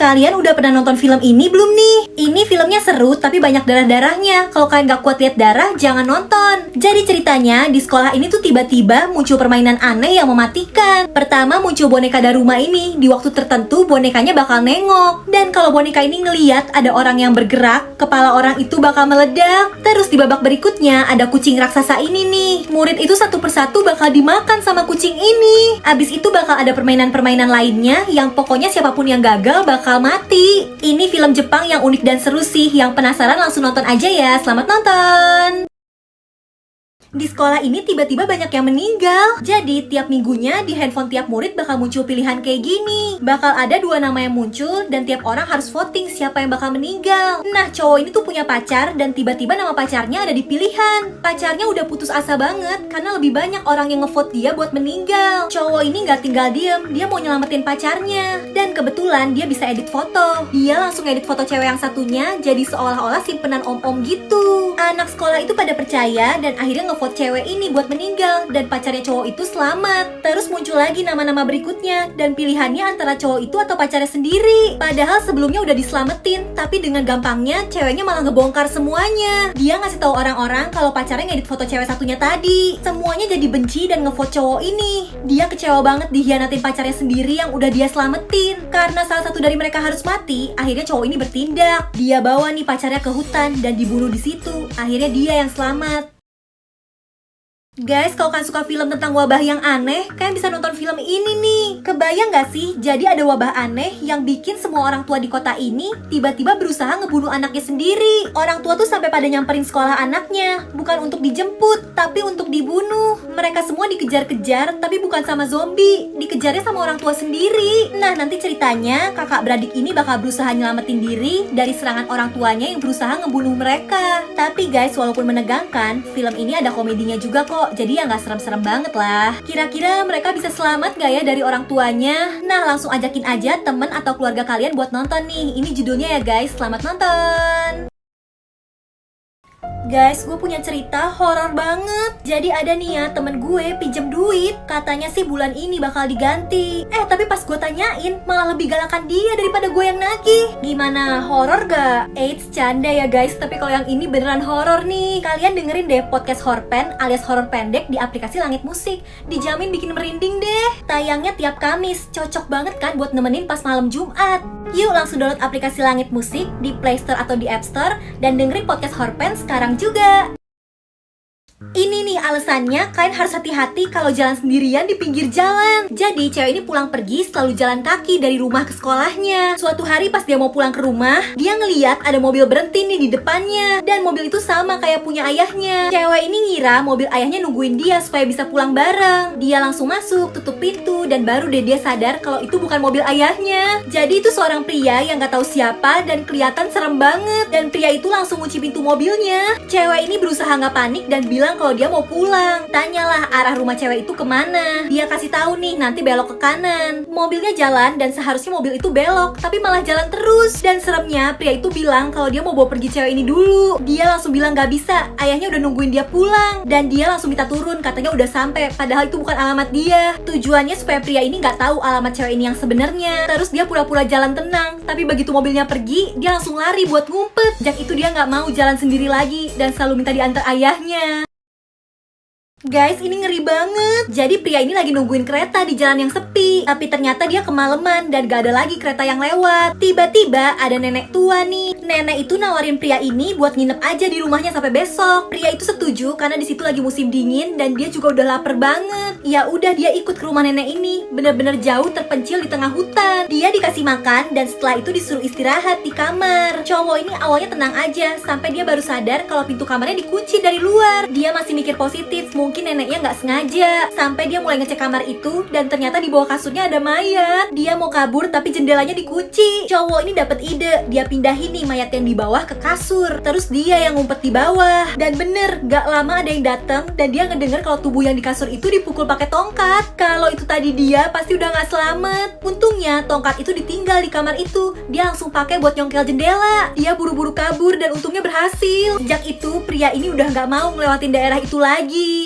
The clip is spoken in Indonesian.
Kalian udah pernah nonton film ini belum nih? Ini filmnya seru tapi banyak darah-darahnya. Kalau kalian gak kuat lihat darah, jangan nonton. Jadi ceritanya di sekolah ini tuh tiba-tiba muncul permainan aneh yang mematikan. Pertama muncul boneka Daruma ini. Di waktu tertentu bonekanya bakal nengok. Dan kalau boneka ini ngeliat ada orang yang bergerak, kepala orang itu bakal meledak. Terus di babak berikutnya ada kucing raksasa ini nih. Murid itu satu persatu bakal dimakan sama kucing ini. Abis itu bakal ada permainan-permainan lainnya yang pokoknya siapapun yang gagal bakal mati. Ini film Jepang yang unik dan seru sih. Yang penasaran langsung nonton aja ya. Selamat nonton! Di sekolah ini tiba-tiba banyak yang meninggal. Jadi tiap minggunya di handphone tiap murid bakal muncul pilihan kayak gini. Bakal ada 2 nama yang muncul dan tiap orang harus voting siapa yang bakal meninggal. Nah cowok ini tuh punya pacar dan tiba-tiba nama pacarnya ada di pilihan. Pacarnya udah putus asa banget karena lebih banyak orang yang ngevote dia buat meninggal. Cowok ini gak tinggal diem, dia mau nyelamatin pacarnya. Dan kebetulan dia bisa edit foto. Dia langsung edit foto cewek yang satunya jadi seolah-olah simpenan om-om gitu. Anak sekolah itu pada percaya dan akhirnya ngevote cewek ini buat meninggal dan pacarnya cowok itu selamat. Terus muncul lagi nama-nama berikutnya dan pilihannya antara cowok itu atau pacarnya sendiri. Padahal sebelumnya udah diselamatin, tapi dengan gampangnya ceweknya malah ngebongkar semuanya. Dia ngasih tahu orang-orang kalau pacarnya ngedit foto cewek satunya tadi. Semuanya jadi benci dan ngevote cowok ini. Dia kecewa banget dihianatin pacarnya sendiri yang udah dia selamatin. Karena salah satu dari mereka harus mati, akhirnya cowok ini bertindak. Dia bawa nih pacarnya ke hutan dan dibunuh di situ. Akhirnya dia yang selamat. Guys, kalau kalian suka film tentang wabah yang aneh, kalian bisa nonton film ini nih. Kebayang gak sih? Jadi ada wabah aneh yang bikin semua orang tua di kota ini tiba-tiba berusaha ngebunuh anaknya sendiri. Orang tua tuh sampai pada nyamperin sekolah anaknya. Bukan untuk dijemput, tapi untuk dibunuh. Mereka semua dikejar-kejar, tapi bukan sama zombie. Dikejarnya sama orang tua sendiri. Nah, nanti ceritanya kakak beradik ini bakal berusaha nyelamatin diri dari serangan orang tuanya yang berusaha ngebunuh mereka. Tapi guys, walaupun menegangkan, film ini ada komedinya juga kok. Jadi ya nggak serem-serem banget lah. Kira-kira mereka bisa selamat gak ya dari orang tuanya? Nah langsung ajakin aja temen atau keluarga kalian buat nonton nih. Ini judulnya ya guys, selamat nonton! Guys, gue punya cerita horor banget. Jadi ada nih ya temen gue pinjem duit. Katanya sih bulan ini bakal diganti. Tapi pas gue tanyain malah lebih galakan dia daripada gue yang nagih. Gimana, horor gak? Eits, canda ya guys. Tapi kalau yang ini beneran horor nih. Kalian dengerin deh podcast Horpen alias horor pendek di aplikasi Langit Musik. Dijamin bikin merinding deh. Tayangnya tiap Kamis. Cocok banget kan buat nemenin pas malam Jumat. Yuk langsung download aplikasi Langit Musik di Play Store atau di App Store dan dengerin podcast Horpen sekarang juga. Ini nih alasannya, kalian harus hati-hati kalau jalan sendirian di pinggir jalan. Jadi cewek ini pulang pergi selalu jalan kaki dari rumah ke sekolahnya. Suatu hari pas dia mau pulang ke rumah, dia ngeliat ada mobil berhenti nih di depannya. Dan mobil itu sama kayak punya ayahnya. Cewek ini ngira mobil ayahnya nungguin dia supaya bisa pulang bareng. Dia langsung masuk, tutup pintu, dan baru deh dia sadar kalau itu bukan mobil ayahnya. Jadi itu seorang pria yang gak tahu siapa dan kelihatan serem banget. Dan pria itu langsung kunci pintu mobilnya. Cewek ini berusaha gak panik dan bilang kalau dia mau pulang. Tanyalah arah rumah cewek itu kemana. Dia kasih tahu nih nanti belok ke kanan. Mobilnya jalan dan seharusnya mobil itu belok, tapi malah jalan terus. Dan seremnya pria itu bilang kalau dia mau bawa pergi cewek ini dulu. Dia langsung bilang gak bisa, ayahnya udah nungguin dia pulang. Dan dia langsung minta turun, katanya udah sampai, padahal itu bukan alamat dia. Tujuannya supaya pria ini gak tahu alamat cewek ini yang sebenarnya. Terus dia pura-pura jalan tenang, tapi begitu mobilnya pergi, dia langsung lari buat ngumpet. Sejak itu dia gak mau jalan sendiri lagi dan selalu minta diantar ayahnya. Guys, ini ngeri banget. Jadi pria ini lagi nungguin kereta di jalan yang sepi. Tapi ternyata dia kemalaman dan gak ada lagi kereta yang lewat. Tiba-tiba ada nenek tua nih. Nenek itu nawarin pria ini buat nginep aja di rumahnya sampai besok. Pria itu setuju karena di situ lagi musim dingin dan dia juga udah lapar banget. Ya udah dia ikut ke rumah nenek ini. Bener-bener jauh terpencil di tengah hutan. Dia dikasih makan dan setelah itu disuruh istirahat di kamar. Cowok ini awalnya tenang aja sampai dia baru sadar kalau pintu kamarnya dikunci dari luar. Dia masih mikir positif, mungkin neneknya nggak sengaja. Sampai dia mulai ngecek kamar itu dan ternyata di bawah kasurnya ada mayat. Dia mau kabur tapi jendelanya dikunci. Cowok ini dapat ide, dia pindahin nih mayat yang di bawah ke kasur. Terus dia yang ngumpet di bawah. Dan bener, gak lama ada yang datang dan dia ngedenger kalau tubuh yang di kasur itu dipukul pakai tongkat. Kalau itu tadi dia pasti udah nggak selamat. Untungnya tongkat itu ditinggal di kamar itu. Dia langsung pakai buat nyongkel jendela. Dia buru-buru kabur dan untungnya berhasil. Sejak itu pria ini udah nggak mau ngelewatin daerah itu lagi.